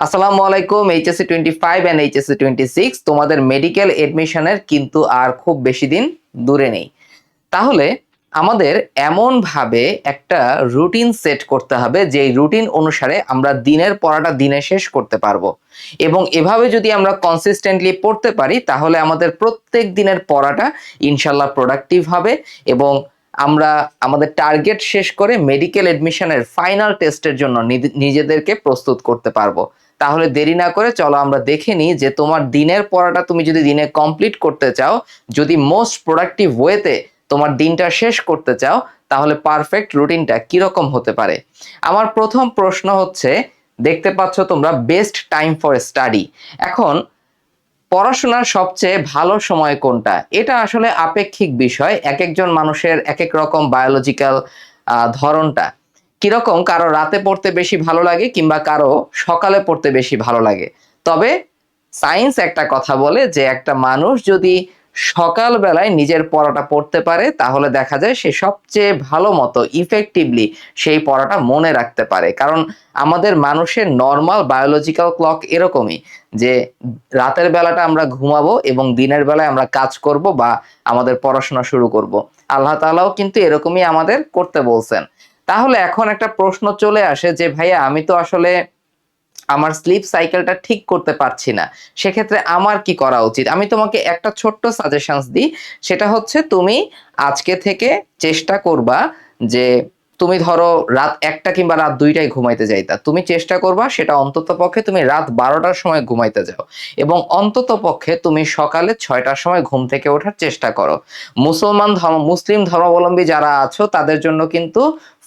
আসসালামু আলাইকুম। HSC 25 and HSC 26 তোমাদের মেডিকেল এডমিশনের কিন্তু আর খুব বেশি দিন দূরে নেই। তাহলে আমাদের এমনভাবে একটা রুটিন সেট করতে হবে যে রুটিন অনুসারে আমরা দিনের পড়াটা দিনে শেষ করতে পারবো, এবং এভাবে যদি আমরা কনসিস্টেন্টলি পড়তে পারি তাহলে আমাদের প্রত্যেক দিনের পড়াটা ইনশাল্লাহ প্রোডাক্টিভ হবে এবং আমরা আমাদের টার্গেট শেষ করে মেডিকেল এডমিশনের ফাইনাল টেস্টের জন্য নিজেদেরকে প্রস্তুত করতে পারবো। তাহলে দেরি না করে চলো আমরা দেখে নিই যে তোমার দিনের পড়াটা তুমি যদি দিনে কমপ্লিট করতে চাও, যদি মোস্ট প্রোডাক্টিভ ওয়েতে তোমার দিনটা শেষ করতে চাও, তাহলে পারফেক্ট রুটিনটা কিরকম হতে পারে। আমার প্রথম প্রশ্ন হচ্ছে, দেখতে পাচ্ছ তোমরা বেস্ট টাইম ফর স্টাডি। এখন পড়াশোনার সবচেয়ে ভালো সময় কোনটা, এটা আসলে আপেক্ষিক বিষয়। এক একজন মানুষের এক এক রকম বায়োলজিক্যাল ধরনটা কিরকম, কারো রাতে পড়তে বেশি ভালো লাগে কিংবা কারো সকালে পড়তে বেশি ভালো লাগে। তবে সায়েন্স একটা কথা বলে যে একটা মানুষ যদি সকাল বেলায় নিজের পড়াটা পড়তে পারে তাহলে দেখা যায় সে সবচেয়ে ভালো মতো ইফেক্টিভলি সেই পড়াটা মনে রাখতে পারে। কারণ আমাদের মানুষের নর্মাল বায়োলজিক্যাল ক্লক এরকমই যে রাতের বেলাটা আমরা ঘুমাবো এবং দিনের বেলায় আমরা কাজ করব বা আমাদের পড়াশোনা শুরু করব। আল্লাহ তাআলাও কিন্তু এরকমই আমাদের করতে বলছেন। তাহলে এখন একটা প্রশ্ন চলে আসে যে ভাইয়া আমি তো আসলে আমার স্লিপ সাইকেলটা ঠিক করতে পারছি না, সেক্ষেত্রে আমার কি করা উচিত? আমি তোমাকে একটা ছোট্ট সাজেশনস দিই, সেটা হচ্ছে তুমি আজকে থেকে চেষ্টা করবা যে তুমি ধরো রাত 1টা কিংবা রাত 2টায় ঘুমাইতে যাইতা, তুমি চেষ্টা করবা সেটা অন্তত পক্ষে তুমি রাত 12টার সময় ঘুমাইতে যাও এবং অন্তত পক্ষে তুমি সকালে 6টার সময় ঘুম থেকে ওঠার চেষ্টা করো। মুসলিম ধর্মাবলম্বী যারা আছো তাদের জন্য কিন্তু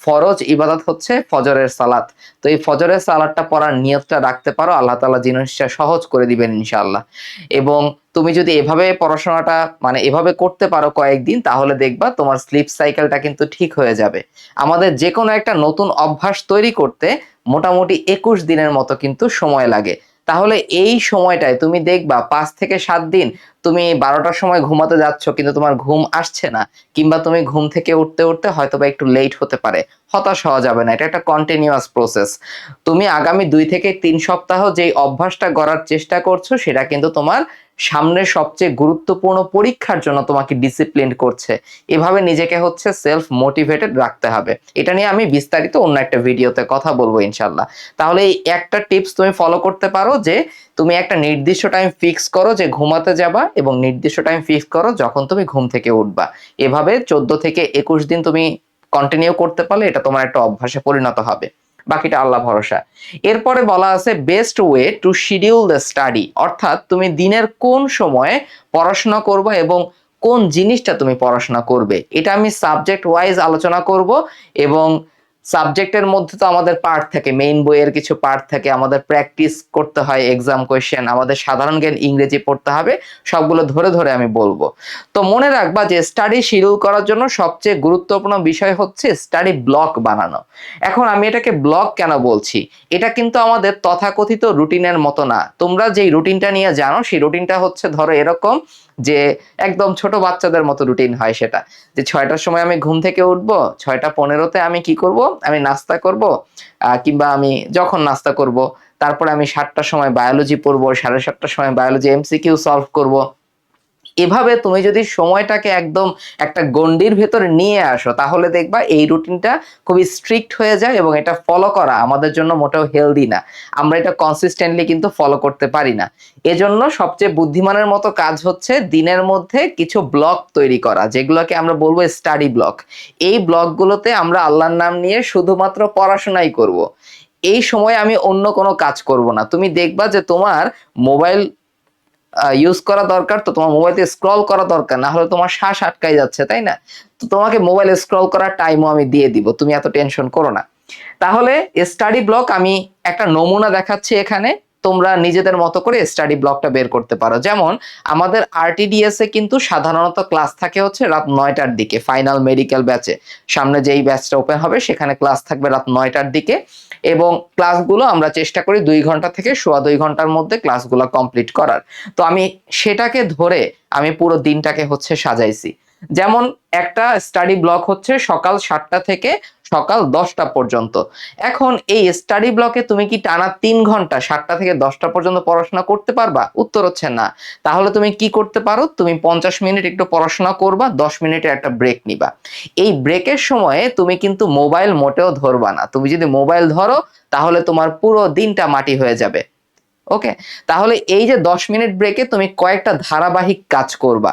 ফরজ ইবাদত হচ্ছে ফজরের সালাত। তো এই ফজরের সালাতটা পড়ার নিয়তটা রাখতে পারো, আল্লাহ তাআলা জিনিসটা সহজ করে দিবেন ইনশাআল্লাহ। এবং তুমি যদি এভাবে পড়াশোনাটা এভাবে করতে পারো কয়েকদিন, তাহলে দেখবা তোমার স্লিপ সাইকেলটা কিন্তু ঠিক হয়ে যাবে। আমাদের যে কোনো একটা নতুন অভ্যাস তৈরি করতে মোটামুটি 21 দিনের মতো কিন্তু সময় লাগে। তাহলে এই সময়টায় তুমি দেখবা 5 থেকে 7 দিন তুমি 12টার সময় ঘুমাতে যাচ্ছ কিন্তু তোমার ঘুম আসছে না, কিংবা তুমি ঘুম থেকে উঠতে উঠতে হয়তোবা একটু লেট হতে পারে। হতাশ হওয়া যাবে না, এটা একটা কন্টিনিউয়াস প্রসেস। তুমি আগামী 2 থেকে 3 সপ্তাহ যেই অভ্যাসটা গড়ার চেষ্টা করছো সেটা কিন্তু তোমার সামনের সবচেয়ে গুরুত্বপূর্ণ পরীক্ষার জন্য তোমাকে ডিসিপ্লিন করছে। এভাবে নিজেকে হচ্ছে সেলফ মোটিভেটেড রাখতে হবে। এটা নিয়ে আমি বিস্তারিত অন্য একটা ভিডিওতে কথা বলবো ইনশাল্লাহ। তাহলে এই একটা টিপস তুমি ফলো করতে পারো যে তুমি একটা নির্দিষ্ট টাইম ফিক্স করো যে ঘুমাতে যাবা এবং নির্দিষ্ট টাইম ফিক্স করো যখন তুমি ঘুম থেকে উঠবা। এভাবে 14 থেকে 21 দিন তুমি কন্টিনিউ করতে পারলে এটা তোমার একটা অভ্যাসে পরিণত হবে। বাকিটা আল্লাহ ভরসা। এরপরে বলা আছে best way to schedule the study, অর্থাৎ তুমি দিনের কোন সময়ে পড়াশোনা করবে এবং কোন জিনিসটা তুমি পড়াশোনা করবে, এটা আমি সাবজেক্ট ওয়াইজ আলোচনা করব। এবং সাবজেক্টের মধ্যে তো আমাদের পার্ট থাকে, মেইন বইয়ের কিছু পার্ট থাকে, আমাদের প্র্যাকটিস করতে হয়, এক্সাম কোয়েশ্চেন, আমাদের সাধারণ জ্ঞান ইংরেজি পড়তে হবে, সবগুলো ধরে ধরে আমি বলবো। তো মনে রাখবা যে স্টাডি শিডিউল করার জন্য সবচেয়ে গুরুত্বপূর্ণ বিষয় হচ্ছে স্টাডি ব্লক বানানো। এখন আমি এটাকে ব্লক কেন বলছি, এটা কিন্তু আমাদের তথাকথিত রুটিনের মতো না। তোমরা যেই রুটিনটা নিয়ে জানো সেই রুটিনটা হচ্ছে ধরো এরকম যে একদম ছোট বাচ্চাদের মতো রুটিন হয়, সেটা যে 6টার সময় আমি ঘুম থেকে উঠবো, 6টা 15তে আমি কি করব, আমি নাস্তা করব, কিংবা আমি যখন নাস্তা করব তারপরে আমি 7টার সময় বায়োলজি পড়বো, 7:30টার সময় বায়োলজি এমসিকিউ সলভ করব। এভাবে তুমি যদি সময়টাকে একদম একটা গণ্ডির ভেতরে নিয়ে আসো তাহলে দেখবা এই রুটিনটা খুবই স্ট্রিক্ট হয়ে যায় এবং এটা ফলো করা আমাদের জন্য মোটেও হেলদি না। আমরা এটা কনসিস্টেন্টলি কিন্তু ফলো করতে পারি না। এজন্য সবচেয়ে বুদ্ধিমানের মতো কাজ হচ্ছে দিনের মধ্যে কিছু ব্লক তৈরি করা, যেগুলোকে আমরা বলবো স্টাডি ব্লক। এই ব্লকগুলোতে আমরা আল্লাহর নাম নিয়ে শুধুমাত্র পড়াশোনাই করব। এই সময় আমি অন্য কোনো কাজ করব না। তুমি দেখবা যে তোমার মোবাইল ইউজ করা দরকার, তো তোমার মোবাইলে স্ক্রল করা দরকার, না হলে তোমার শ্বাস আটকাই যাচ্ছে, তাই না? তো তোমাকে মোবাইল স্ক্রল করার টাইমও আমি দিয়ে দিব, তুমি এত টেনশন করো না। তাহলে স্টাডি ব্লক আমি একটা নমুনা দেখাচ্ছি এখানে, তোমরা নিজেদের মতো করে স্টাডি ব্লকটা বের করতে পারো। যেমন আমাদের আরটিডিএস এ কিন্তু সাধারণত ক্লাস থাকে হচ্ছে রাত 9টার দিকে, ফাইনাল মেডিকেল ব্যাচে সামনে যেই ব্যাচটা ওপেন হবে সেখানে ক্লাস থাকবে রাত 9টার দিকে, এবং ক্লাসগুলো আমরা চেষ্টা করি 2 ঘন্টা থেকে সোয়া 2 ঘন্টার মধ্যে ক্লাসগুলো কমপ্লিট করার। তো আমি সেটাকে ধরে আমি পুরো দিনটাকে হচ্ছে সাজাইছি। যেমন একটা স্টাডি ব্লক হচ্ছে সকাল 7টা থেকে সকাল 10টা পর্যন্ত। এখন এই স্টাডি ব্লকে তুমি কি টানা 3 ঘন্টা 7টা থেকে 10টা পর্যন্ত পড়াশোনা করতে পারবা? উত্তর হচ্ছে না। তাহলে তুমি কি করতে পারো? তুমি 50 মিনিট একটু পড়াশোনা করবা, 10 মিনিটের একটা ব্রেক নিবা। এই ব্রেকের সময়ে তুমি কিন্তু মোবাইল মোটেও ধরবা না। তুমি যদি মোবাইল ধরো তাহলে তোমার পুরো দিনটা মাটি হয়ে যাবে। ওকে, তাহলে এই যে 10 মিনিট ব্রেকে তুমি কয়েকটা ধারাবাহিক কাজ করবা।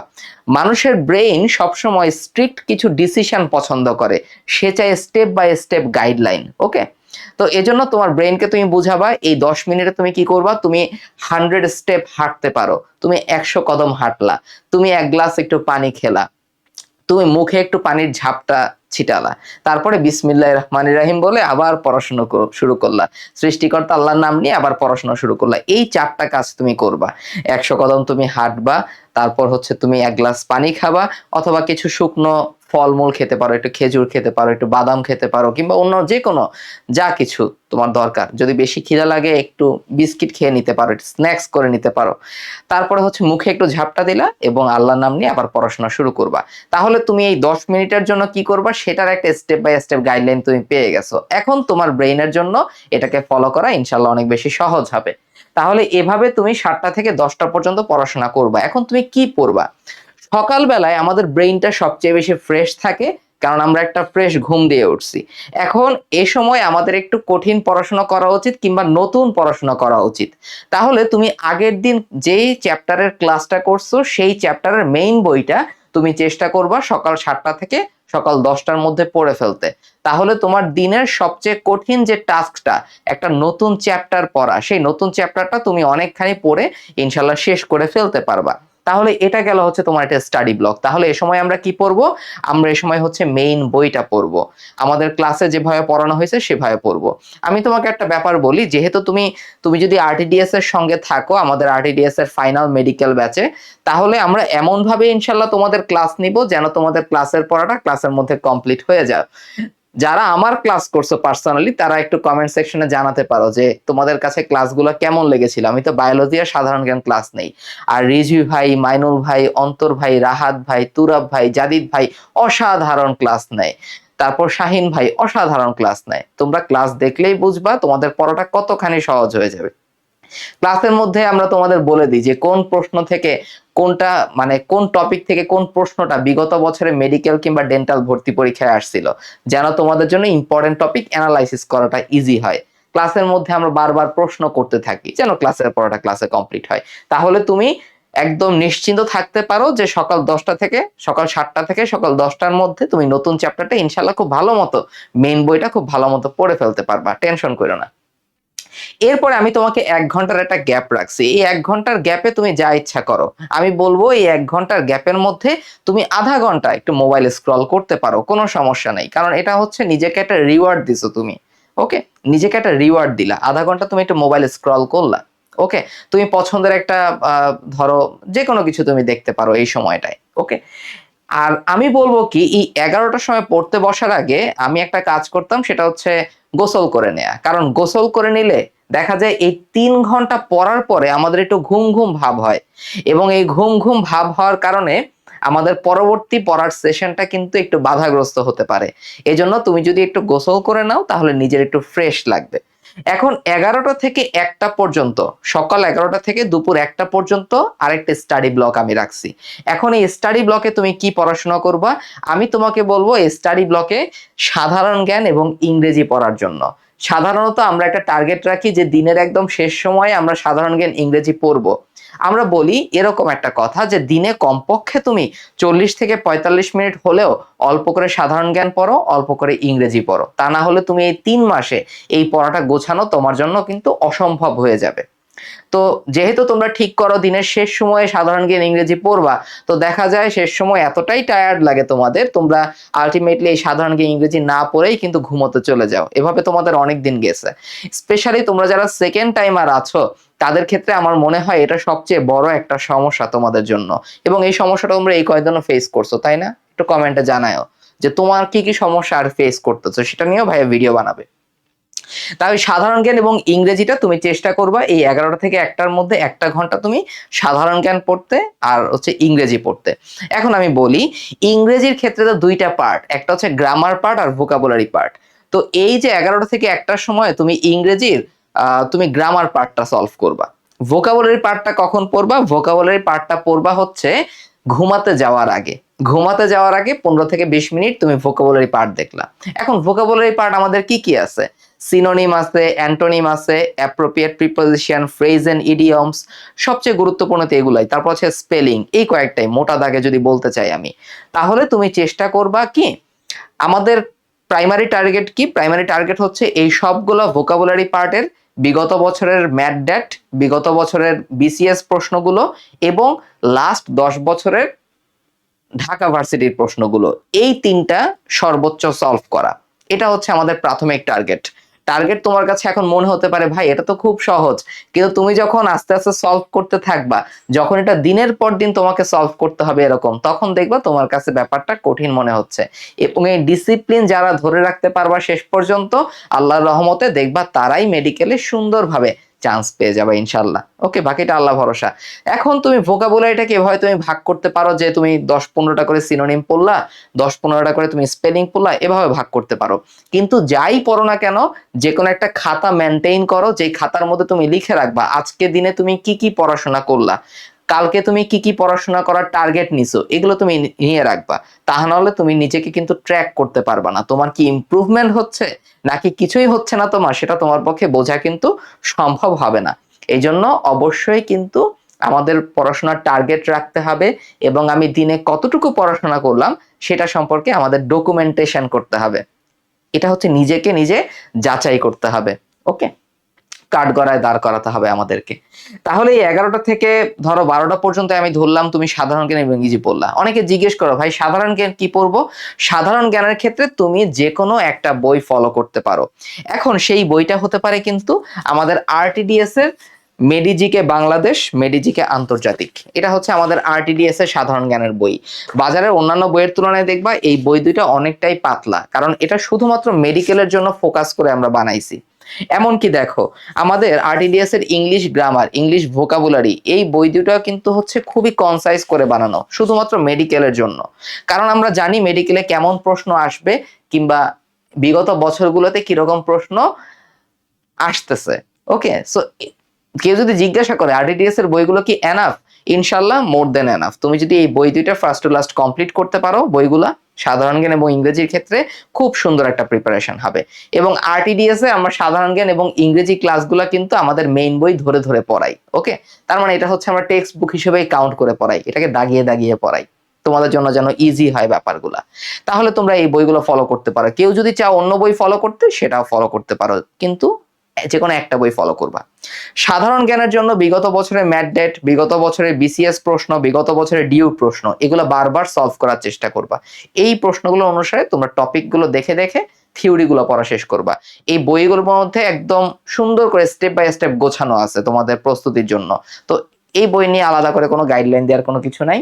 মানুষের ব্রেইন সবসময় স্ট্রিক্ট কিছু ডিসিশন পছন্দ করে, সে চায় স্টেপ বাই স্টেপ গাইডলাইন। ওকে, তো এজন্য তোমার ব্রেইনকে তুমি বুঝাবা এই 10 মিনিটে তুমি কি করবা, তুমি 100 স্টেপ হাঁটতে পারো, তুমি 100 কদম হাঁটলা, তুমি 1 গ্লাস একটু পানি খেলা, তুমি মুখে একটু পানির ঝাপটা ছিটালা, তারপরে বিসমিল্লাহির রহমানির রহিম বলে আবার পড়াশোনা শুরু করলা, সৃষ্টিকর্তা আল্লাহর নাম নিয়ে আবার পড়াশোনা শুরু করলা। এই 4টা কাজ তুমি করবা। 100 কদম তুমি হাঁটবা, তারপর হচ্ছে তুমি 1 গ্লাস পানি খাবা, অথবা কিছু শুকনো ফলমূল খেতে পারো, একটু খেজুর খেতে পারো, একটু বাদাম খেতে পারো, কিংবা অন্য যে কোনো যা কিছু তোমার দরকার। যদি বেশি খিদা লাগে একটু বিস্কিট খেয়ে নিতে পারো, একটু স্ন্যাক্স করে নিতে পারো। তারপরে হচ্ছে মুখে একটু ঝাপটা দিলা এবং আল্লাহর নাম নিয়ে আবার পড়াশোনা শুরু করবা। তাহলে তুমি এই 10 মিনিটের জন্য কি করবা সেটার একটা স্টেপ বাই স্টেপ গাইডলাইন তুমি পেয়ে গেছো। এখন তোমার ব্রেইনের জন্য এটাকে ফলো করা ইনশাআল্লাহ অনেক বেশি সহজ হবে। তাহলে এভাবে তুমি 7টা থেকে 10টা পর্যন্ত পড়াশোনা করবা। এখন তুমি কি পড়বা? সকালবেলায় আমাদের ব্রেইনটা সবচেয়ে বেশি ফ্রেশ থাকে, কারণ আমরা একটা ফ্রেশ ঘুম দিয়ে উঠছি। এখন এ সময় আমাদের একটু কঠিন পড়াশোনা করা উচিত কিংবা নতুন পড়াশোনা করা উচিত। তাহলে তুমি আগের দিন যেই চ্যাপ্টারের ক্লাসটা করছো সেই চ্যাপ্টারের মেইন বইটা তুমি চেষ্টা করবা সকাল 7টা থেকে সকাল 10টার মধ্যে পড়ে ফেলতে। তাহলে তোমার দিনের সবচেয়ে কঠিন যে টাস্কটা, একটা নতুন চ্যাপ্টার পড়া, সেই নতুন চ্যাপ্টারটা তুমি অনেকখানি পড়ে ইনশাল্লাহ শেষ করে ফেলতে পারবা। তাহলে এটা গেল হচ্ছে তোমার একটা স্টাডি ব্লক। তাহলে এ সময় আমরা কি পড়বো? আমরা এ সময় হচ্ছে মেইন বইটা পড়বো, আমাদের ক্লাসে যেভাবে পড়ানো হয়েছে সেভাবে পড়বো। আমি তোমাকে একটা ব্যাপার বলি, যেহেতু তুমি তুমি যদি আরটিডিএস এর সঙ্গে থাকো, আমাদের আরটিডিএস এর ফাইনাল মেডিকেল ব্যাচে, তাহলে আমরা এমন ভাবে ইনশাল্লাহ তোমাদের ক্লাস নিব যেন তোমাদের ক্লাসের পড়াটা ক্লাসের মধ্যে কমপ্লিট হয়ে যায়। যারা আমার ক্লাস করছো পার্সোনালি, তারা একটু কমেন্ট সেকশনে জানাতে পারো যে তোমাদের কাছে ক্লাসগুলো কেমন লেগেছিল। আমি তো বায়োলজি আর সাধারণ জ্ঞান ক্লাস নেই, আর রিজভি ভাই, মাইনুল ভাই, অন্তর ভাই, রাহাত ভাই, তুরাব ভাই, জাদিদ ভাই অসাধারণ ক্লাস নেয়। তারপর শাহিন ভাই অসাধারণ ক্লাস নেয়। তোমরা ক্লাস দেখলেই বুঝবা তোমাদের পড়াটা কতখানি সহজ হয়ে যাবে। ক্লাসের মধ্যে আমরা তোমাদের বলে দিই যে কোন প্রশ্ন থেকে কোনটা, মানে কোন টপিক থেকে কোন প্রশ্নটা বিগত বছরে মেডিকেল কিংবা ডেন্টাল ভর্তি পরীক্ষায় আসছিল, যেন তোমাদের জন্য ইম্পর্টেন্ট টপিক অ্যানালাইসিস করাটা ইজি হয়। ক্লাসের মধ্যে আমরা বারবার প্রশ্ন করতে থাকি যেন ক্লাসের পড়াটা ক্লাসে কমপ্লিট হয়। তাহলে তুমি একদম নিশ্চিন্ত থাকতে পারো যে সকাল 10টা থেকে সকাল 7টা থেকে সকাল 10টার মধ্যে তুমি নতুন চ্যাপ্টারটা ইনশাআল্লাহ খুব ভালো মতো, মেইন বইটা খুব ভালো মতো পড়ে ফেলতে পারবা। টেনশন করো না। এরপরে আমি তোমাকে 1 ঘন্টার একটা গ্যাপ রাখছি। এই 1 ঘন্টার গ্যাপে তুমি যা ইচ্ছা করো। আমি বলবো এই 1 ঘন্টার গ্যাপের মধ্যে তুমি আধা ঘন্টা একটু মোবাইল স্ক্রল করতে পারো, কোনো সমস্যা নাই। কারণ এটা হচ্ছে নিজেকে একটা রিওয়ার্ড দিছো তুমি। ওকে? নিজেকে একটা রিওয়ার্ড দিলা। আধা ঘন্টা তুমি একটু মোবাইল স্ক্রল করলা। ওকে? তুমি পছন্দের একটা ধরো যেকোনো কিছু তুমি দেখতে পারো এই সময়টায়। ওকে? আর আমি বলবো কি, এই 11টার সময় পড়তে বসার আগে আমি একটা কাজ করতাম, সেটা হচ্ছে গোসল করে নেয়া। কারণ গোসল করে নিলে দেখা যায় এই 3 ঘন্টা পড়ার পরে আমাদের একটু ঘুম ঘুম ভাব হয়, এবং এই ঘুম ঘুম ভাব হওয়ার কারণে আমাদের পরবর্তী পড়ার সেশনটা কিন্তু একটু বাধাগ্রস্ত হতে পারে। এজন্য তুমি যদি একটু গোসল করে নাও তাহলে নিজের একটু ফ্রেশ লাগবে। এখন 11টা থেকে 1টা পর্যন্ত, সকাল 11টা থেকে দুপুর 1টা পর্যন্ত আরেকটা স্টাডি ব্লক আমি রাখছি। এখন এই স্টাডি ব্লকে তুমি কি পড়াশোনা করবা? আমি তোমাকে বলবো এই স্টাডি ব্লকে সাধারণ জ্ঞান এবং ইংরেজি পড়ার জন্য। সাধারণত আমরা একটা টার্গেট রাখি যে দিনের একদম শেষ সময়ে আমরা সাধারণ জ্ঞান ইংরেজি পড়বো। আমরা বলি এরকম একটা কথা যে দিনে কমপক্ষে তুমি 40 থেকে 45 মিনিট হলেও অল্প করে সাধারণ জ্ঞান পড়ো, অল্প করে ইংরেজি পড়ো। তা না হলে তুমি এই 3 মাসে এই পড়াটা গোছানো তোমার জন্য কিন্তু অসম্ভব হয়ে যাবে। তো যেহেতু তোমরা ঠিক করো দিনের শেষ সময়ে সাধারণ জ্ঞান ইংরেজি পড়বা, তো দেখা যায় শেষ সময় এতটাই টায়ার্ড লাগে তোমাদের, তোমরা আলটিমেটলি এই সাধারণ জ্ঞান ইংরেজি না পড়েই কিন্তু ঘুমোতে চলে যাও। এভাবে তোমাদের অনেক দিন গেছে। স্পেশালি তোমরা যারা সেকেন্ড টাইমার আছো, তাদের ক্ষেত্রে আমার মনে হয় এটা সবচেয়ে বড় একটা সমস্যা তোমাদের জন্য। এবং এই সমস্যাটা তোমরা এই কয়েকদিনও ফেস করছো, তাই না? একটু কমেন্টে জানাও যে তোমার কি কি সমস্যা আর ফেস করতেছো, সেটা নিয়েও ভাইয়া ভিডিও বানাবে। তাহলে সাধারণ জ্ঞান এবং ইংরেজিটা তুমি চেষ্টা করবা এই 11টা থেকে 1টার মধ্যে 1টা ঘন্টা তুমি সাধারণ জ্ঞান পড়তে আর হচ্ছে ইংরেজি পড়তে। এখন আমি বলি ইংরেজির ক্ষেত্রে তো দুইটা পার্ট, একটা হচ্ছে গ্রামার পার্ট আর ভোকাবুলারি পার্ট। তো এই যে 11টা থেকে 1টার সময় তুমি ইংরেজির তুমি গ্রামার পার্টটা সলভ করবা। ভোকাবুলারি পার্টটা কখন পড়বা? ভোকাবুলারি পার্টটা পড়বা হচ্ছে ঘুমাতে যাওয়ার আগে। ঘুমাতে যাওয়ার আগে 15 থেকে 20 মিনিট তুমি ভোকাবুলারি পার্ট দেখলা। এখন ভোকাবুলারি পার্ট আমাদের কি কি আছে? সিনোনিম আছে, অ্যান্টোনিম আছে, appropriate preposition, phrase and idioms, সবচেয়ে গুরুত্বপূর্ণ তো এগুলাই। তারপর হচ্ছে স্পেলিং, এই কয়েকটাই মোটা দাগে যদি বলতে চাই আমি। তাহলে তুমি চেষ্টা করবা কি, আমাদের প্রাইমারি টার্গেট কি? প্রাইমারি টার্গেট হচ্ছে এই সবগুলো ভোকাবুলারি পার্টের বিগত বছরের ম্যাথ ড্যাট, বিগত বছরের বিসিএস প্রশ্নগুলো এবং লাস্ট 10 বছরের ঢাকা ভার্সিটির প্রশ্নগুলো, এই তিনটা সর্বোচ্চ সলভ করা। এটা হচ্ছে আমাদের প্রাথমিক টার্গেট। টার্গেট তোমার কাছে এখন মনে হতে পারে ভাই এটা তো খুব সহজ, কিন্তু তুমি যখন আস্তে আস্তে সলভ করতে থাকবা, যখন এটা দিনের পর দিন তোমাকে সলভ করতে হবে এরকম, তখন দেখবা তোমার কাছে ব্যাপারটা কঠিন মনে হচ্ছে। এবং এই ডিসিপ্লিন যারা ধরে রাখতে পারবা শেষ পর্যন্ত, আল্লাহর রহমতে দেখবা তারাই মেডিকেলে সুন্দরভাবে চান্স পেয়ে যাবে ইনশাল্লাহ। ওকে, বাকিটা আল্লাহ ভরসা। এখন তুমি ভোকাবুলারিটাকে এভাবে তুমি ভাগ করতে পারো যে তুমি 10-15টা করে সিনোনিম পড়লা, 10-15টা করে তুমি স্পেলিং পড়লা, এভাবে ভাগ করতে পারো। কিন্তু যাই পড়ো না কেন, যে কোনো একটা খাতা মেনটেইন করো, যেই খাতার মধ্যে তুমি লিখে রাখবা আজকে দিনে তুমি কি কি পড়াশোনা করলা, কালকে তুমি কি কি পড়াশোনা করার টার্গেট নিছো, এগুলো তুমি নিয়ে রাখবা। তা নাহলে তুমি নিজেকে কিন্তু ট্র্যাক করতে পারবা না, তোমার কি ইমপ্রুভমেন্ট হচ্ছে নাকি কিছুই হচ্ছে না তোমার, সেটা তোমার পক্ষে বোঝা কিন্তু সম্ভব হবে না। এই জন্য অবশ্যই কিন্তু আমাদের পড়াশোনার টার্গেট রাখতে হবে এবং আমি দিনে কতটুকু পড়াশোনা করলাম সেটা সম্পর্কে আমাদের ডকুমেন্টেশন করতে হবে। এটা হচ্ছে নিজেকে নিজে যাচাই করতে হবে। ওকে, কাঠগড়ায় দাঁড় করাতে হবে আমাদেরকে। তাহলে এই 11টা থেকে ধরো 12টা পর্যন্ত আমি ধরলাম তুমি সাধারণ জ্ঞান এবং ইংরেজি পড়লা। অনেকে জিজ্ঞেস করো ভাই সাধারণ জ্ঞান কি পড়বো? সাধারণ জ্ঞানের ক্ষেত্রে তুমি যে কোনো একটা বই ফলো করতে পারো। এখন সেই বইটা হতে পারে কিন্তু আমাদের আরটিডিএস এর মেডিজিকে বাংলাদেশ, মেডিজিকে আন্তর্জাতিক, এটা হচ্ছে আমাদের আরটিডিএস এর সাধারণ জ্ঞানের বই। বাজারের অন্যান্য বইয়ের তুলনায় দেখবা এই বই দুইটা অনেকটাই পাতলা, কারণ এটা শুধুমাত্র মেডিকেলের জন্য ফোকাস করে আমরা বানাইছি। এমনকি দেখো আমাদের আরটিডিএস এর ইংলিশ গ্রামার, ইংলিশ ভোকাবুলারি, এই বই দুটো কিন্তু হচ্ছে খুবই কনসাইজ করে বানানো শুধুমাত্র মেডিকেলের জন্য। কারণ আমরা জানি মেডিকেলে কেমন প্রশ্ন আসবে কিংবা বিগত বছরগুলোতে কিরকম প্রশ্ন আসতেছে। ওকে, সো কেউ যদি জিজ্ঞাসা করে আরটিডিএস এর বইগুলো কি এনাফ, ইনশাল্লাহ মোর দেন এনাফ। তুমি যদি এই বই দুইটা ফার্স্ট টু লাস্ট কমপ্লিট করতে পারো, বইগুলা সাধারণ জ্ঞান এবং ইংরেজির ক্ষেত্রে খুব সুন্দর একটা প্রিপারেশন হবে। এবং আরটিডিএস এ আমরা সাধারণ জ্ঞান এবং ইংরেজি ক্লাসগুলো কিন্তু আমাদের মেইন বই ধরে ধরে পড়াই। ওকে, তার মানে এটা হচ্ছে আমরা টেক্সট বুক হিসেবেই কাউন্ট করে পড়াই, এটাকে দাগিয়ে দাগিয়ে পড়াই তোমাদের জন্য যেন ইজি হয় ব্যাপারগুলা। তাহলে তোমরা এই বইগুলো ফলো করতে পারো। কেউ যদি চাও অন্য বই ফলো করতে, সেটাও ফলো করতে পারো, কিন্তু যে কোনো একটা বই ফলো করবা। সাধারণ জ্ঞানের জন্য বিগত বছরের ম্যাথ ডেট, বিগত বছরের বিসিএস প্রশ্ন, বিগত বছরের ডিউ প্রশ্ন, এগুলো বারবার সলভ করার চেষ্টা করবা। এই প্রশ্নগুলো অনুসারে তোমরা টপিকগুলো দেখে দেখে থিওরিগুলো পড়া শেষ করবা। এই বইগুলোর মধ্যে একদম সুন্দর করে স্টেপ বাই স্টেপ গোছানো আছে তোমাদের প্রস্তুতির জন্য। তো এই বই নিয়ে আলাদা করে কোনো গাইডলাইন দেওয়ার কোনো কিছু নাই।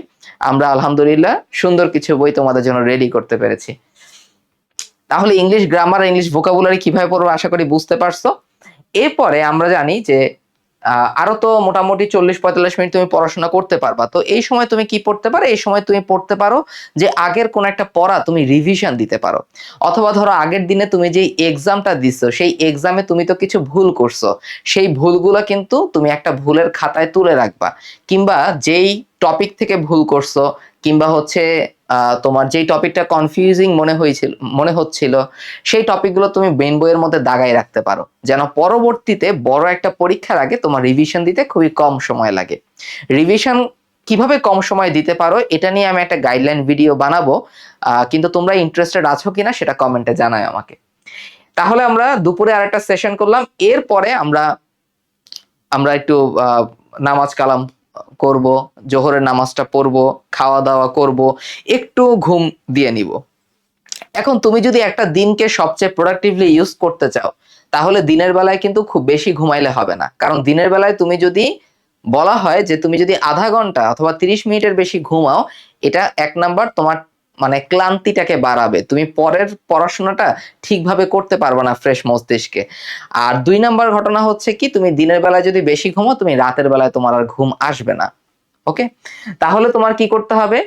আমরা আলহামদুলিল্লাহ সুন্দর কিছু বই তোমাদের জন্য রেডি করতে পেরেছি। তাহলে ইংলিশ গ্রামার, ইংলিশ ভোকাবুলারি কিভাবে পড়বো আশা করি বুঝতে পারছো। এরপরে আমরা জানি যে আরো তো মোটামুটি 40-45 মিনিট তুমি পড়াশোনা করতে পারবা। তো এই সময় তুমি কি পড়তে পারো? এই সময় তুমি পড়তে পারো যে আগের কোন একটা পড়া তুমি রিভিশন দিতে পারো। অথবা ধরো আগের দিনে তুমি যেই এক্সামটা দিচ্ছ সেই এক্সামে তুমি তো কিছু ভুল করছো, সেই ভুলগুলো কিন্তু তুমি একটা ভুলের খাতায় তুলে রাখবা। কিংবা যেই টপিক থেকে ভুল করছো কিংবা হচ্ছে তোমার যেই টপিকটা কনফিউজিং মনে হচ্ছিল সেই টপিকগুলো তুমি মেইন বইয়ের মধ্যে দাগাই রাখতে পারো, যেন পরবর্তীতে বড় একটা পরীক্ষার আগে তোমার রিভিশন দিতে খুবই কম সময় লাগে। রিভিশন কিভাবে কম সময় দিতে পারো এটা নিয়ে আমি একটা গাইডলাইন ভিডিও বানাবো, কিন্তু তোমরা ইন্টারেস্টেড আছো কিনা সেটা কমেন্টে জানাও আমাকে। তাহলে আমরা দুপুরে আরেকটা সেশন করলাম, এরপরে আমরা একটু নামাজ কালাম করব, জোহরের নামাজটা পড়বো, খাওয়া দাওয়া করব, একটু ঘুম দিয়ে নিব। এখন তুমি যদি একটা দিনকে সবচেয়ে প্রোডাক্টিভলি ইউজ করতে চাও, তাহলে দিনের বেলায় কিন্তু খুব বেশি ঘুমাইলে হবে না। কারণ দিনের বেলায় তুমি যদি বলা হয় যে তুমি যদি আধা ঘন্টা অথবা 30 মিনিটের বেশি ঘুমাও, এটা এক নাম্বার তোমার মানে ক্লান্তিটাকে বাড়াবে, তুমি পরের পড়াশোনাটা ঠিকভাবে করতে পারবে না ফ্রেশ মস্তিষ্কে। আর 2 নাম্বার ঘটনা হচ্ছে কি, তুমি দিনের বেলায় যদি বেশি ঘুমাও, তুমি রাতের বেলায় তোমার আর ঘুম আসবে না। ওকে, তাহলে তোমার কি করতে হবে,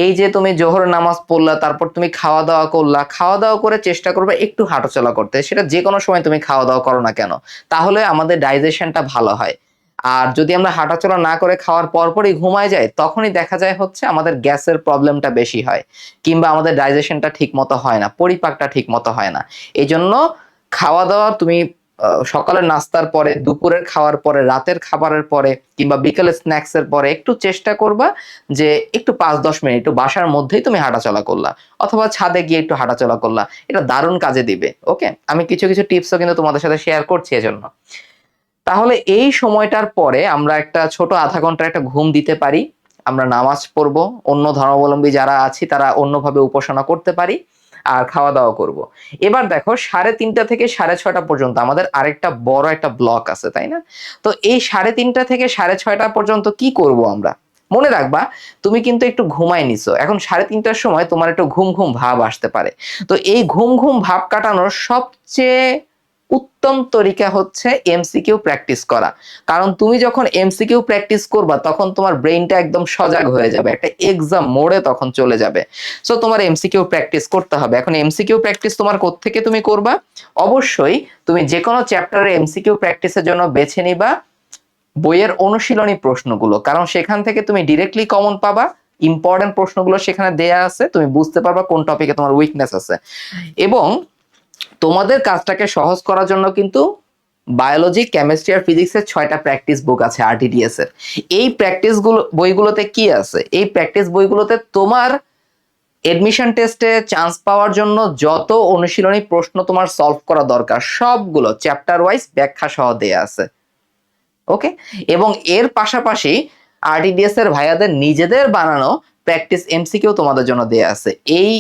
এই যে তুমি জোহর নামাজ পড়লা, তারপর তুমি খাওয়া দাওয়া করলা, খাওয়া দাওয়া করে চেষ্টা করবে একটু হাঁটাচলা করতে, সেটা যে কোনো সময় তুমি খাওয়া দাওয়া করো না কেন, তাহলে আমাদের ডাইজেশনটা ভালো হয়। আর যদি আমরা হাঁটাচলা না করে খাওয়ার পরপরই ঘুমায় যাই, তখনই দেখা যায় হচ্ছে আমাদের গ্যাসের প্রবলেমটা বেশি হয়, কিংবা আমাদের ডাইজেশনটা ঠিক মতো হয় না, পরিপাকটা ঠিক মতো হয় না। এই জন্য খাওয়া দাওয়া তুমি সকালের নাস্তার পরে, দুপুরের খাওয়ার পরে, রাতের খাবারের পরে, কিংবা বিকেলের স্ন্যাক্সের পরে একটু চেষ্টা করবা যে একটু 5-10 মিনিট একটু বাসার মধ্যেই তুমি হাঁটাচলা করলা, অথবা ছাদে গিয়ে একটু হাঁটাচলা করলা, এটা দারুণ কাজে দিবে। ওকে, আমি কিছু কিছু টিপসও কিন্তু তোমাদের সাথে শেয়ার করছি এজন্য। তাহলে এই সময়টার পরে আমরা একটা ছোট আধা ঘন্টার একটা ঘুম দিতে পারি, আমরা নামাজ পড়বো, অন্য ধর্মাবলম্বী যারা আছি তারা অন্যভাবে উপাসনা করতে পারি, আর খাওয়া দাওয়া করব। এবার দেখো 3:30 থেকে 6:30 পর্যন্ত আমাদের আরেকটা বড় একটা ব্লক আছে, তাই না? তো এই 3:30 থেকে 6:30 পর্যন্ত কি করব আমরা? মনে রাখবা, তুমি কিন্তু একটু ঘুমাই নিছো, এখন 3:30টার সময় তোমার একটু ঘুম ঘুম ভাব আসতে পারে। তো এই ঘুম ঘুম ভাব কাটানোর সবচেয়ে উত্তম তরিকা হচ্ছে এমসিকিউ প্র্যাকটিস করা। কারণ তুমি যখন এমসিকিউ প্র্যাকটিস করবা, তখন তোমার ব্রেইনটা একদম সজাগ হয়ে যাবে, একটা এক্সাম মোডে তখন চলে যাবে। সো তোমার এমসিকিউ প্র্যাকটিস করতে হবে। এখন এমসিকিউ প্র্যাকটিস তোমার কোত্থেকে তুমি করবা? অবশ্যই তুমি যে কোনো চ্যাপ্টারের এমসিকিউ প্র্যাকটিসের জন্য বেছে নিবা বইয়ের অনুশীলনী প্রশ্নগুলো, কারণ সেখান থেকে তুমি ডিরেক্টলি কমন পাবা, ইম্পর্টেন্ট প্রশ্নগুলো সেখানে দেয়া আছে, তুমি বুঝতে পারবা কোন টপিকে তোমার উইকনেস আছে। এবং তোমাদের কাজটাকে সহজ করার জন্য কিন্তু বায়োলজি, কেমিস্ট্রি আর ফিজিক্সের 6টা প্র্যাকটিস বুক আছে আরটিডিএস এর। এই প্র্যাকটিস বইগুলোতে কি আছে? এই প্র্যাকটিস বইগুলোতে তোমার এডমিশন টেস্টে চান্স পাওয়ার জন্য যত অনুশীলনী প্রশ্ন তোমার সলভ করা দরকার, সবগুলো চ্যাপ্টার ওয়াইজ ব্যাখ্যা সহ দেয়া আছে। ওকে, এবং এর পাশাপাশি আরটিডিএস এর ভাইয়াদের নিজেদের বানানো প্র্যাকটিস এমসিকিউ তোমাদের জন্য দেয়া আছে। এই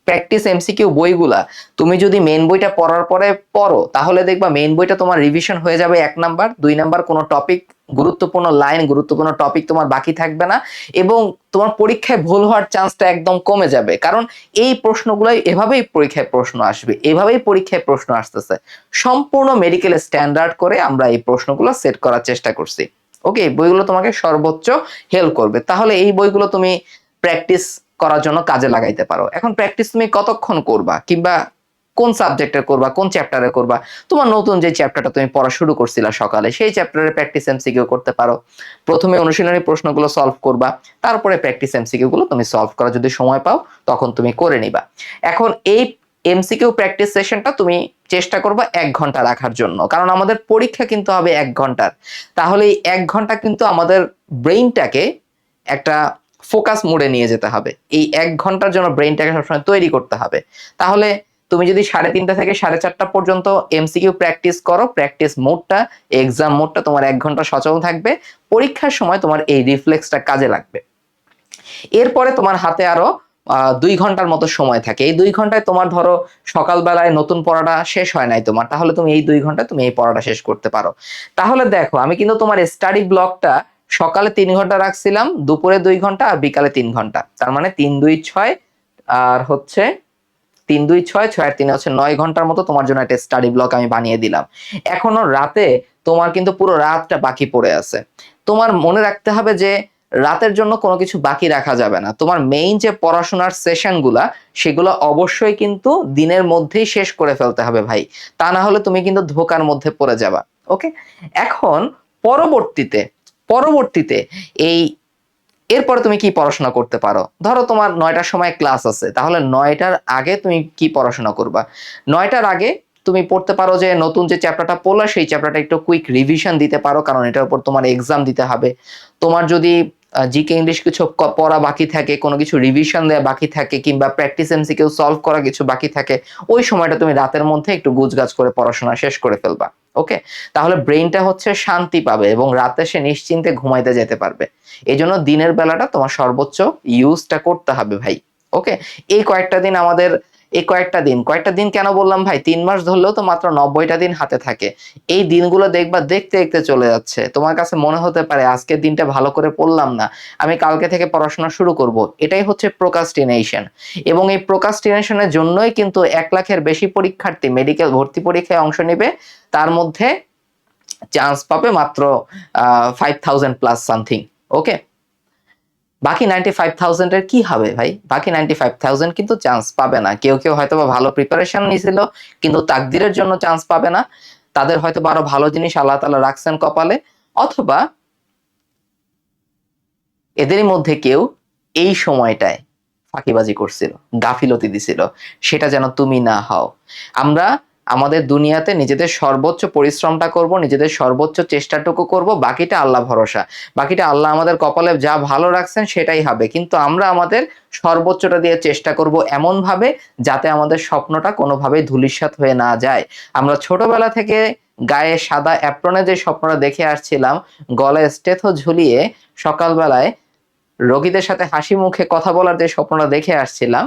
প্র্যাকটিস এমসিকিউ বইগুলা তুমি যদি মেইন বইটা পড়ার পরে পড়ো, তাহলে দেখবা মেইন বইটা তোমার রিভিশন হয়ে যাবে 1 নাম্বার, 2 নাম্বার কোনো টপিক, গুরুত্বপূর্ণ লাইন, গুরুত্বপূর্ণ টপিক তোমার বাকি থাকবে না, এবং তোমার পরীক্ষায় ভুল হওয়ার চান্সটা একদম কমে যাবে। কারণ এই প্রশ্নগুলাই এভাবেই পরীক্ষায় প্রশ্ন আসবে, এভাবেই পরীক্ষায় প্রশ্ন আসতেছে। সম্পূর্ণ মেডিকেল স্ট্যান্ডার্ড করে আমরা এই প্রশ্নগুলো সেট করার চেষ্টা করছি। ওকে, বইগুলো তোমাকে সর্বোচ্চ হেল্প করবে। তাহলে এই বইগুলো তুমি প্র্যাকটিস করার জন্য কাজে লাগাইতে পারো। এখন প্র্যাকটিস তুমি কতক্ষণ করবা, কিংবা কোন সাবজেক্টে করবা, কোন চ্যাপ্টারে করবা? তোমার নতুন যে চ্যাপ্টারটা তুমি পড়া শুরু করছিলা সকালে, সেই চ্যাপ্টারে প্র্যাকটিস এমসিকিউ করতে পারো। প্রথমে অনুশীলনী প্রশ্নগুলো সলভ করবা, তারপরে প্র্যাকটিস এমসিকিউ গুলো তুমি সলভ করা যদি সময় পাও তখন তুমি করে নিবা। এখন এই এমসিকিউ প্র্যাকটিস সেশনটা তুমি চেষ্টা করবা 1 ঘন্টা রাখার জন্য, কারণ আমাদের পরীক্ষা কিন্তু হবে 1 ঘন্টার। তাহলে এই 1 ঘন্টা কিন্তু আমাদের ব্রেইনটাকে একটা ফোকাস মোডে নিয়ে যেতে হবে। এই 1 ঘন্টার জন্য ব্রেইনটাকে সবসময় তৈরি করতে হবে। তাহলে তুমি যদি 3:30 থেকে 4:30 পর্যন্ত এমসিকিউ প্র্যাকটিস করো, প্র্যাকটিস মোডটা, এক্সাম মোডটা তোমার 1 ঘন্টা সচল থাকবে, পরীক্ষার সময় তোমার এই রিফ্লেক্সটা কাজে লাগবে। এরপরে তোমার হাতে আরো 2 ঘন্টার মতো সময় থাকে। এই 2 ঘন্টায় তোমার ধরো সকালবেলায় নতুন পড়াটা শেষ হয় নাই তোমার, তাহলে তুমি এই 2 ঘন্টায় তুমি এই পড়াটা শেষ করতে পারো। তাহলে দেখো, আমি কিন্তু তোমার স্টাডি ব্লকটা সকালে 3 ঘন্টা রাখছিলাম, দুপুরে 2 ঘন্টা আর বিকালে 3 ঘন্টা। তার মানে 3 2 6 আর হচ্ছে 3 2 6, 6 আর 3 হচ্ছে 9 ঘন্টার মতো তোমার জন্য একটা স্টাডি ব্লক আমি বানিয়ে দিলাম। এখনো রাতে তোমার কিন্তু পুরো রাতটা বাকি পড়ে আছে। তোমার মনে রাখতে হবে যে রাতের জন্য কোনো কিছু বাকি রাখা যাবে না। তোমার মেইন যে পড়াশোনার সেশনগুলা, সেগুলো অবশ্যই কিন্তু দিনের মধ্যেই শেষ করে ফেলতে হবে ভাই। তা না হলে তুমি কিন্তু ধোঁকার মধ্যে পড়ে যাবা। ওকে, এখন পরবর্তীতে পরবর্তীতে এই এরপরে তুমি কি পড়াশোনা করতে পারো? ধরো তোমার 9টার সময় ক্লাস আছে, তাহলে 9টার আগে তুমি কি পড়াশোনা করবা? 9টার আগে তুমি পড়তে পারো যে নতুন যে চ্যাপ্টারটা পড়লা, সেই চ্যাপ্টারটা একটু কুইক রিভিশন দিতে পারো, কারণ এটার উপর তোমার এক্সাম দিতে হবে। তোমার যদি জিকে ইংলিশ কিছু পড়া বাকি থাকে, কোনো কিছু রিভিশন দেওয়া বাকি থাকে, কিংবা প্র্যাকটিস এমসিকিউ সলভ করা কিছু বাকি থাকে, ওই সময়টা তুমি রাতের মধ্যে একটু গুজগাছ করে পড়াশোনা শেষ করে ফেলবা। ওকে, তাহলে ব্রেইনটা হচ্ছে শান্তি পাবে এবং রাতে সে নিশ্চিন্তে ঘুমাইতে যেতে পারবে। এই জন্য দিনের বেলাটা তোমার সর্বোচ্চ ইউজটা করতে হবে ভাই। ওকে, এই কয়েকটা দিন আমাদের এই কয়েকটা দিন কেন বললাম ভাই, 3 মাস ধরলেও তো মাত্র 90টা দিন হাতে থাকে। এই দিনগুলো দেখবা দেখতে দেখতে চলে যাচ্ছে। তোমার কাছে মনে হতে পারে আজকের দিনটা ভালো করে পড়লাম না, আমি কালকে থেকে পড়াশোনা শুরু করব। এটাই হচ্ছে প্রোক্রাস্টিনেশন। এবং এই প্রোক্রাস্টিনেশনের জন্যই কিন্তু 1 লাখের বেশি পরীক্ষার্থী মেডিকেল ভর্তি পরীক্ষায় অংশ নেবে, তার মধ্যে চান্স পাবে মাত্র 5000 প্লাস সামথিং। ওকে, বাকি 95,000 এর কি হবে ভাই? বাকি 95,000 কিন্তু চান্স পাবে না। কেউ কেউ হয়তো বা ভালো প্রিপারেশন নিয়েছিল কিন্তু তাকদিরের জন্য চান্স পাবে না, তাদের হয়তো আরো ভালো জিনিস আল্লাহ তাআলা রাখছেন কপালে, অথবা এদেরই মধ্যে কেউ এই সময়টায় ফাঁকিবাজি করছিল, গাফিলতি দিছিল, সেটা যেন তুমি না হও। আমরা আমাদের দুনিয়াতে নিজেদের সর্বোচ্চ পরিশ্রমটা করব, নিজেদের সর্বোচ্চ চেষ্টাটুকু করব, বাকিটা আল্লাহ ভরসা। বাকিটা আল্লাহ আমাদের কপালে যা ভালো রাখছেন সেটাই হবে, কিন্তু আমরা আমাদের সর্বোচ্চটা দিয়ে চেষ্টা করব এমন ভাবে যাতে আমাদের স্বপ্নটা কোনোভাবেই ধূলিসাৎ হয়ে না যায়। আমরা ছোটবেলা থেকে গায়ে সাদা অ্যাপ্রনে যে স্বপ্নটা দেখে আসছিলাম, গলায় স্টেথো ঝুলিয়ে সকালবেলায় রোগীদের সাথে হাসি মুখে কথা বলার যে স্বপ্নটা দেখে আসছিলাম,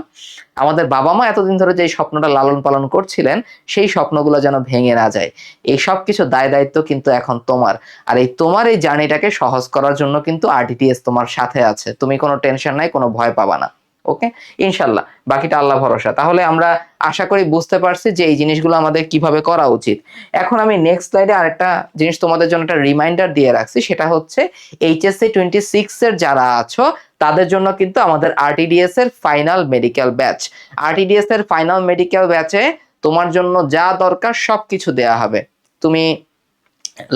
আমাদের বাবা মা এতদিন ধরে যে স্বপ্নটা লালন পালন করছিলেন, সেই স্বপ্নগুলো যেন ভেঙে না যায়। এই সব কিছু দায় দায়িত্ব কিন্তু এখন তোমার। আর এই তোমার এই জার্নিটাকে সহজ করার জন্য কিন্তু আরটিটিএস তোমার সাথে আছে। তুমি কোনো টেনশন নাই, কোনো ভয় পাবা না। ওকে, ইনশাল্লাহ বাকিটা আল্লাহ ভরসা। তাহলে আমরা আশা করি বুঝতে পারছি যে এই জিনিসগুলো আমাদের কিভাবে করা উচিত। এখন আমি নেক্সট স্লাইডে আরেকটা জিনিস তোমাদের জন্য একটা রিমাইন্ডার দিয়ে রাখছি, সেটা হচ্ছে এইচএসসি 26 এর যারা আছো তাদের জন্য কিন্তু আমাদের আরটিডিএস এর ফাইনাল মেডিকেল ব্যাচ। আরটিডিএস এর ফাইনাল মেডিকেল ব্যাচে তোমার জন্য যা দরকার সবকিছু দেয়া হবে। তুমি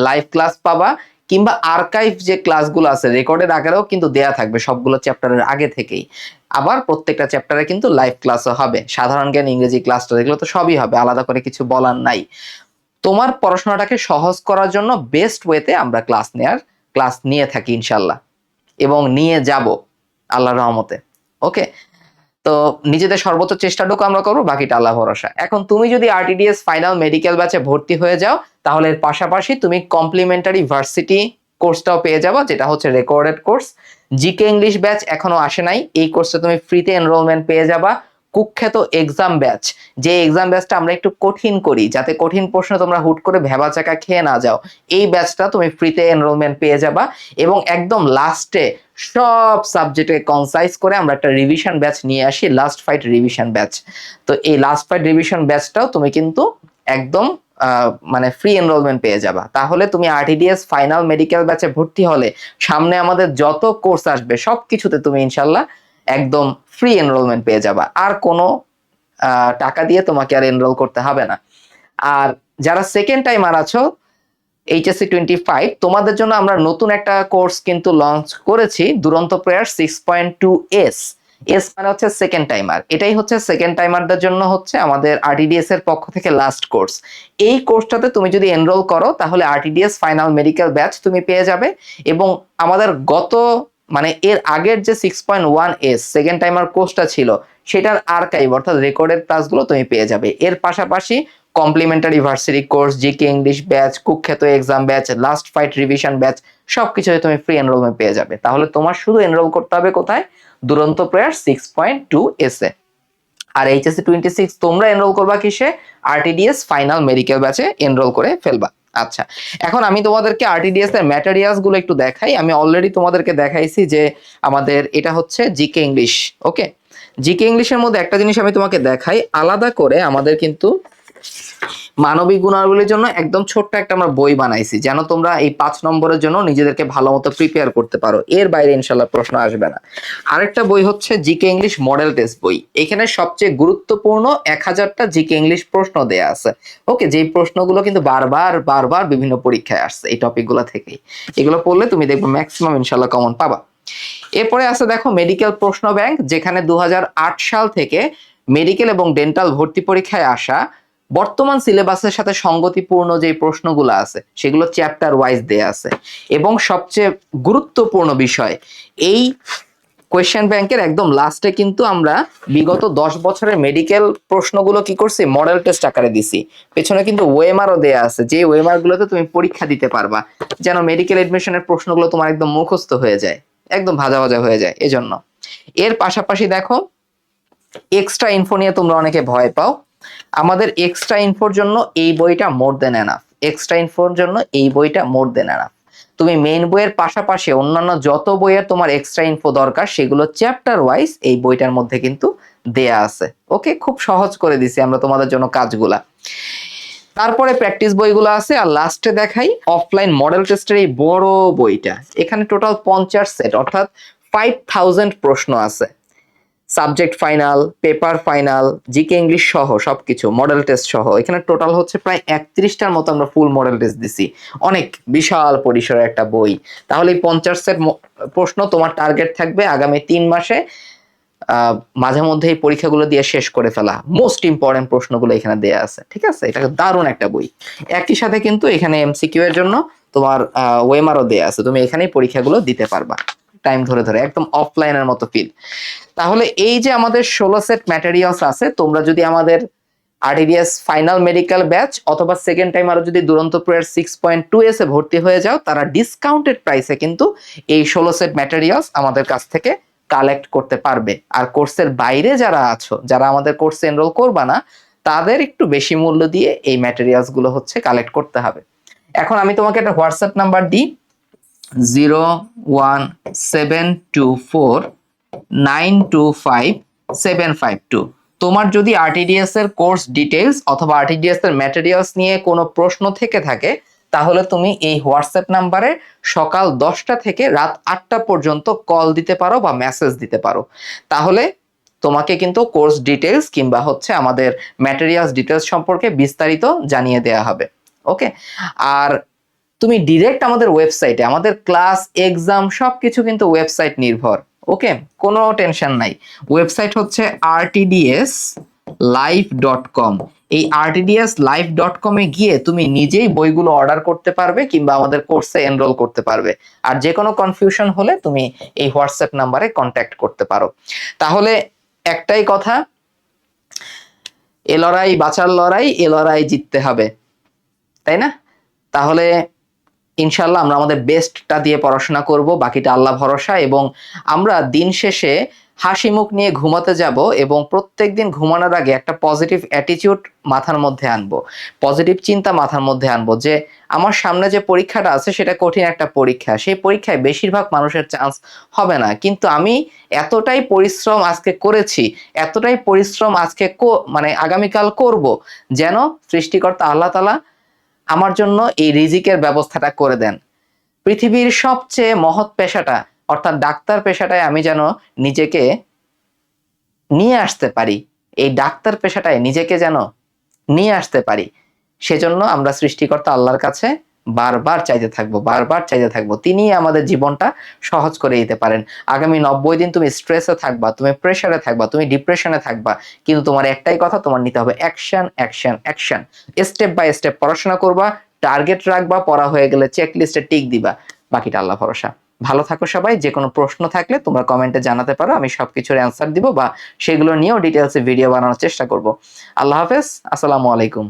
লাইভ ক্লাস পাবা, কিংবা আর্কাইভ যে ক্লাসগুলো আছে রেকর্ডের আকারেও কিন্তু দেয়া থাকবে সবগুলো চ্যাপ্টারের আগে থেকেই। আবার প্রত্যেকটা চ্যাপ্টারে কিন্তু লাইভ ক্লাসও হবে, সাধারণ জ্ঞান, ইংরেজি ক্লাসটা এগুলো তো সবই হবে, আলাদা করে কিছু বলার নাই। তোমার পড়াশোনাটাকে সহজ করার জন্য বেস্ট ওয়েতে আমরা ক্লাস নিয়ে থাকি ইনশাল্লাহ, এবং নিয়ে যাব আল্লাহর রহমতে। ওকে, তো নিজেদের সর্বোচ্চ চেষ্টাটুকু আমরা করবো, বাকিটা আল্লাহ ভরসা। এখন তুমি যদি আরটিডিএস ফাইনাল মেডিকেল ব্যাচে ভর্তি হয়ে যাও, তাহলে এর পাশাপাশি তুমি কমপ্লিমেন্টারি ভার্সিটি কোর্সটাও পেয়ে যাবা, যেটা হচ্ছে recorded course. GK English batch এখনো আসে নাই, এই কোর্সে তুমি ফ্রিতে এনরোলমেন্ট পেয়ে যাবা। কুখ্যাত এক্সাম ব্যাচ, যে এক্সাম ব্যাচটা আমরা একটু কঠিন করি যাতে কঠিন প্রশ্ন তোমরা হুট করে ভেবা চাকা খেয়ে না যাও, এই ব্যাচটা তুমি ফ্রিতে এনরোলমেন্ট পেয়ে যাবা। এবং একদম লাস্টে সব সাবজেক্টে কনসাইজ করে আমরা একটা রিভিশন ব্যাচ নিয়ে আসি, লাস্ট ফাইট রিভিশন ব্যাচ। তো এই লাস্ট ফাইট রিভিশন ব্যাচটাও তুমি কিন্তু একদম মানে ফ্রি এনরোলমেন্ট পেয়ে যাবা। তাহলে তুমি আরটিডিএস ফাইনাল মেডিকেল ব্যাচে ভর্তি হলে সামনে আমাদের যত কোর্স আসবে সবকিছুতে তুমি ইনশাল্লাহ একদম ফ্রি এনরোলমেন্ট পেয়ে যাবা, আর কোনো টাকা দিয়ে তোমাকে আর এনরোল করতে হবে না। আর যারা সেকেন্ড টাইমার আছো এইচএসসি 25, তোমাদের জন্য আমরা নতুন একটা কোর্স কিন্তু লঞ্চ করেছি, দুরন্ত প্রেয়ার 6.2S। এস মানে হচ্ছে সেকেন্ড টাইমার, এটাই হচ্ছে সেকেন্ড টাইমারদের জন্য হচ্ছে আমাদের আরটিডিএস এর পক্ষ থেকে লাস্ট কোর্স। এই কোর্সটাতে তুমি যদি এনরোল করো তাহলে আরটিডিএস ফাইনাল মেডিকেল ব্যাচ তুমি পেয়ে যাবে, এবং আমাদের মানে এর আগের যে 6.1S সেকেন্ড টাইমার কোর্সটা ছিল সেটার আর্কাইভ অর্থাৎ রেকর্ডেড ক্লাসগুলো তুমি পেয়ে যাবে। এর পাশাপাশি complimentary varsity course, GK English batch, কুখ্যাত exam batch, last fight revision batch, সবকিছুতে তুমি ফ্রি এনরোলমেন্ট পেয়ে যাবে। তাহলে তোমার শুধু এনরোল করতে হবে কোথায়? দুরন্ত প্রেয়ার 6.2S এ। আর এইচএসসি 26 তোমরা এনরোল করবা কিসে? আরটিডিএস ফাইনাল মেডিকেল ব্যাচে এনরোল করে ফেলবা। আচ্ছা, এখন আমি তোমাদেরকে আরটিডিএস এর ম্যাটেরিয়ালস গুলো একটু দেখাই। আমি অলরেডি তোমাদেরকে দেখাইছি যে আমাদের এটা হচ্ছে জিকে ইংলিশ। ওকে, জিকে ইংলিশের মধ্যে একটা জিনিস আমি তোমাকে দেখাই, আলাদা করে আমাদের কিন্তু মানবিক গুণাবলীর জন্য একদম ছোট্ট একটা আমরা বই বানাইছি, যেন তোমরা এই 5 নম্বরের জন্য নিজেদেরকে ভালো মতো প্রিপেয়ার করতে পারো। এর বাইরে ইনশাল্লাহ প্রশ্ন আসবে না। আরেকটা বই হচ্ছে জিকে ইংলিশ মডেল টেস্ট বই। এখানে সবচেয়ে গুরুত্বপূর্ণ 1000টা জিকে ইংলিশ প্রশ্ন দেয়া আছে। ওকে, যেই প্রশ্নগুলো কিন্তু বারবার বিভিন্ন পরীক্ষায় আসছে এই টপিকগুলো থেকেই। এগুলো পড়লে তুমি দেখবে ম্যাক্সিমাম ইনশাল্লাহ কমন পাবা। এরপরে আছে দেখো মেডিকেল প্রশ্ন ব্যাংক, যেখানে 2008 সাল থেকে মেডিকেল এবং ডেন্টাল ভর্তি পরীক্ষায় আসা বর্তমান সিলেবাসের সাথে সঙ্গতিপূর্ণ যে প্রশ্নগুলো আছে সেগুলো চ্যাপ্টার ওয়াইজ দেয়া আছে। এবং সবচেয়ে গুরুত্বপূর্ণ বিষয়, এই কোয়েশ্চেন ব্যাংকের একদম লাস্টে কিন্তু আমরা বিগত 10 বছরের মেডিকেল প্রশ্নগুলো কি করছি, মডেল টেস্ট আকারে দিছি। পেছনে কিন্তু ওএমআরও দেয়া আছে, যে ওএমআর গুলোতে তুমি পরীক্ষা দিতে পারবা, যেন মেডিকেল এডমিশনের প্রশ্নগুলো তোমার একদম মুখস্থ হয়ে যায়, একদম ভাজা ভাজা হয়ে যায়। এজন্য এর পাশাপাশি দেখো এক্সট্রা ইনফো নিয়ে তোমরা অনেকে ভয় পাও, আমাদের এক্সট্রা ইনফোর জন্য এই বইটা মোর দেন এনাফ। এক্সট্রা ইনফোর জন্য এই বইটা মোর দেন এনাফ। তুমি মেইন বইয়ের পাশাপাশি অন্যান্য যত বইয়ের তোমার এক্সট্রা ইনফো দরকার সেগুলো চ্যাপ্টার ওয়াইজ এই বইটার মধ্যে কিন্তু দেয়া আছে। ওকে, খুব সহজ করে দিছি আমরা তোমাদের জন্য কাজগুলা। তারপরে প্র্যাকটিস বইগুলো আছে, আর লাস্টে দেখাই অফলাইন মডেল টেস্টের এই বড় বইটা। এখানে টোটাল 50 সেট অর্থাৎ 5000 প্রশ্ন আছে। Subject final, paper final, GK English সহ সবকিছু, মডেল টেস্ট সহ এখানে টোটাল হচ্ছে প্রায় 31টার মতো আমরা ফুল মডেল টেস্ট দিছি। অনেক বিশাল পরিসরের একটা বই। তাহলে এই 50 সেট প্রশ্ন তোমার টার্গেট থাকবে আগামী 3 মাসে মাঝে মধ্যে এই পরীক্ষাগুলো দিয়ে শেষ করে ফেলা। মোস্ট ইম্পর্টেন্ট প্রশ্নগুলো এখানে দেয়া আছে, ঠিক আছে? এটা দারুণ একটা বই। একই সাথে কিন্তু এখানে এমসিকিউ এর জন্য তোমার ওয়েমারও দেয়া আছে, তুমি এখানেই পরীক্ষাগুলো দিতে পারবা টাইম ধরে ধরে, একদম অফলাইনের মতো ফিল। তাহলে এই যে আমাদের 16 সেট ম্যাটেরিয়ালস আছে, তোমরা যদি আমাদের আরডিডিএস ফাইনাল মেডিকেল ব্যাচ অথবা সেকেন্ড টাইম আরো যদি দুরন্ত প্রোয়ের 6.2 এ ভর্তি হয়ে যাও, তারা ডিসকাউন্টেড প্রাইসে কিন্তু এই 16 সেট ম্যাটেরিয়ালস আমাদের কাছ থেকে কালেক্ট করতে পারবে। আর কোর্সের বাইরে যারা আছো, যারা আমাদের কোর্সে এনরোল করবা না, তাদের একটু বেশি মূল্য দিয়ে এই ম্যাটেরিয়ালস গুলো হচ্ছে কালেক্ট করতে হবে। এখন আমি তোমাকে একটা হোয়াটসঅ্যাপ নাম্বার দিই, 01724925752। তোমার যদি আরটিডিএস এর কোর্স ডিটেইলস অথবা আরটিডিএস এর ম্যাটেরিয়ালস নিয়ে কোনো প্রশ্ন থেকে থাকে, তাহলে তুমি এই হোয়াটসঅ্যাপ নাম্বারে সকাল 10টা থেকে রাত 8টা পর্যন্ত কল দিতে পারো বা মেসেজ দিতে পারো। তাহলে তোমাকে কিন্তু কোর্স ডিটেইলস কিংবা হচ্ছে আমাদের ম্যাটেরিয়ালস ডিটেইলস সম্পর্কে বিস্তারিত জানিয়ে দেওয়া হবে। ওকে, আর তুমি ডিরেক্ট আমাদের ওয়েবসাইটে, আমাদের ক্লাস এক্সাম সবকিছু কিন্তু ওয়েবসাইট নির্ভর। ওকে, কোনো টেনশন নাই। ওয়েবসাইট হচ্ছে rtdslive.com। এই rtdslive.com এ গিয়ে তুমি নিজেই বইগুলো অর্ডার করতে পারবে কিংবা আমাদের কোর্সে এনরোল করতে পারবে। আর যে কোনো কনফিউশন হলে তুমি এই হোয়াটসঅ্যাপ নাম্বারে কন্ট্যাক্ট করতে পারো। তাহলে একটাই কথা, এ লড়াই বাঁচার লড়াই, এ লড়াই জিততে হবে, তাই না? তাহলে ইনশাল্লাহ আমরা আমাদের বেস্টটা দিয়ে পড়াশোনা করব, বাকিটা আল্লাহ ভরসা। এবং আমরা দিন শেষে হাসি মুখ নিয়ে ঘুমাতে যাব এবং প্রত্যেকদিন ঘুমানোর আগে একটা পজিটিভ অ্যাটিটিউড মাথার মধ্যে আনবো, পজিটিভ চিন্তা মাথার মধ্যে আনবো যে আমার সামনে যে পরীক্ষাটা আছে সেটা কঠিন একটা পরীক্ষা, সেই পরীক্ষায় বেশিরভাগ মানুষের চান্স হবে না, কিন্তু আমি এতটাই পরিশ্রম আজকে করেছি, এতটাই পরিশ্রম আজকে মানে আগামীকাল করব, যেন সৃষ্টিকর্তা আল্লাহ তাআলা আমার জন্য এই রিজিকের ব্যবস্থাটা করে দেন। পৃথিবীর সবচেয়ে মহৎ পেশাটা অর্থাৎ ডাক্তার পেশাটায় আমি যেন নিজেকে নিয়ে আসতে পারি, এই ডাক্তার পেশাটায় নিজেকে যেন নিয়ে আসতে পারি, সেজন্য আমরা সৃষ্টিকর্তা আল্লাহর কাছে বারবার চাইতে থাকবো, বারবার চাইতে থাকবো। তিনি আমাদের জীবনটা সহজ করে দিতে পারেন। আগামী 90 দিন তুমি স্ট্রেসে থাকবা, তুমি প্রেসারে থাকবা, তুমি ডিপ্রেশনে থাকবা, কিন্তু তোমার একটাই কথা, তোমার নিতে হবে action, action, action. Step by step পড়াশোনা করবা, টার্গেট রাখবা, পড়া হয়ে গেলে চেক লিস্টে টিক দিবা, বাকিটা আল্লাহ ভরসা। ভালো থাকো সবাই। যে কোনো প্রশ্ন থাকলে তোমরা কমেন্টে জানাতে পারো, আমি সবকিছুর অ্যান্সার দিব বা সেগুলো নিয়েও ডিটেলসে ভিডিও বানানোর চেষ্টা করব। আল্লাহ হাফেজ, আসসালামু আলাইকুম।